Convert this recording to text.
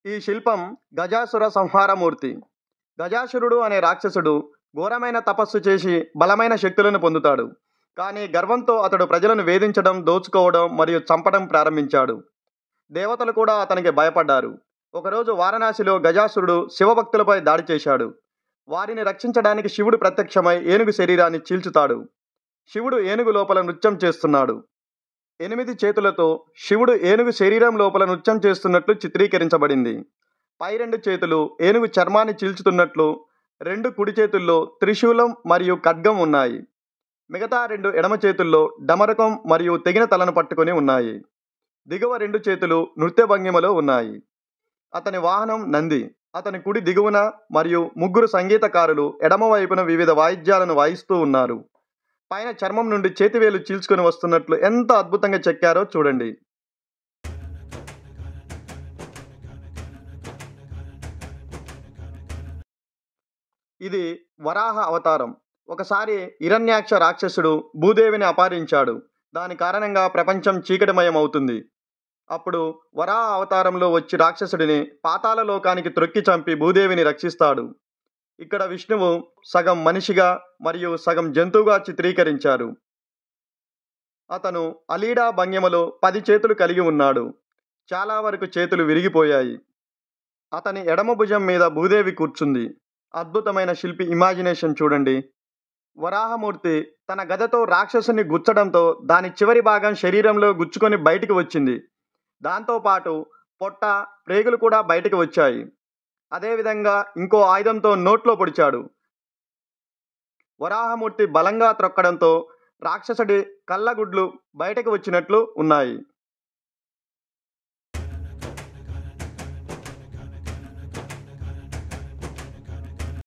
ఈ శిల్పం గజాసుర సంహారమూర్తి. గజాసురుడు అనే రాక్షసుడు ఘోరమైన తపస్సు చేసి బలమైన శక్తులను పొందుతాడు. కానీ గర్వంతో అతడు ప్రజలను వేధించడం, దోచుకోవడం మరియు చంపడం ప్రారంభించాడు. దేవతలు కూడా అతనికి భయపడ్డారు. ఒకరోజు వారణాసిలో గజాసురుడు శివభక్తులపై దాడి చేశాడు. వారిని రక్షించడానికి శివుడు ప్రత్యక్షమై ఏనుగు శరీరాన్ని చీల్చుతాడు. శివుడు ఏనుగు లోపల నృత్యం చేస్తున్నాడు. 8 చేతులతో శివుడు ఏనుగు శరీరం లోపల నృత్యం చేస్తున్నట్లు చిత్రీకరించబడింది. పై 2 చేతులు ఏనుగు చర్మాన్ని చీల్చుతున్నట్లు, 2 కుడి చేతుల్లో త్రిశూలం మరియు ఖడ్గం ఉన్నాయి. మిగతా 2 ఎడమ చేతుల్లో డమరకం మరియు తెగిన తలను పట్టుకొని ఉన్నాయి. దిగువ 2 చేతులు నృత్య భంగిమలో ఉన్నాయి. అతని వాహనం నంది. అతని కుడి దిగువన మరియు 3 సంగీతకారులు ఎడమ వైపున వివిధ వాయిద్యాలను వాయిస్తూ ఉన్నారు. పైన చర్మం నుండి చేతివేలు చీల్చుకొని వస్తున్నట్లు ఎంత అద్భుతంగా చెక్కారో చూడండి. ఇది వరాహ అవతారం. ఒకసారి హిరణ్యాక్ష రాక్షసుడు భూదేవిని అపహరించాడు. దాని కారణంగా ప్రపంచం చీకటిమయం అవుతుంది. అప్పుడు వరాహ అవతారంలో వచ్చి రాక్షసుడిని పాతాళ లోకానికి త్రొక్కి చంపి భూదేవిని రక్షిస్తాడు. ఇక్కడ విష్ణువు సగం మనిషిగా మరియు సగం జంతువుగా చిత్రీకరించారు. అతను అలీడా భంగిమలో 10 చేతులు కలిగి ఉన్నాడు. చాలా వరకు చేతులు విరిగిపోయాయి. అతని ఎడమ భుజం మీద భూదేవి కూర్చుంది. అద్భుతమైన శిల్పి ఇమాజినేషన్ చూడండి. వరాహమూర్తి తన గదతో రాక్షసుని గుచ్చడంతో దాని చివరి భాగం శరీరంలో గుచ్చుకొని బయటికి వచ్చింది. దాంతోపాటు పొట్ట, ప్రేగులు కూడా బయటికి వచ్చాయి. అదేవిధంగా ఇంకో ఆయుధంతో నోట్లో పొడిచాడు. వరాహమూర్తి బలంగా త్రొక్కడంతో రాక్షసుడి కళ్ళగుడ్లు బయటకు వచ్చినట్లు ఉన్నాయి.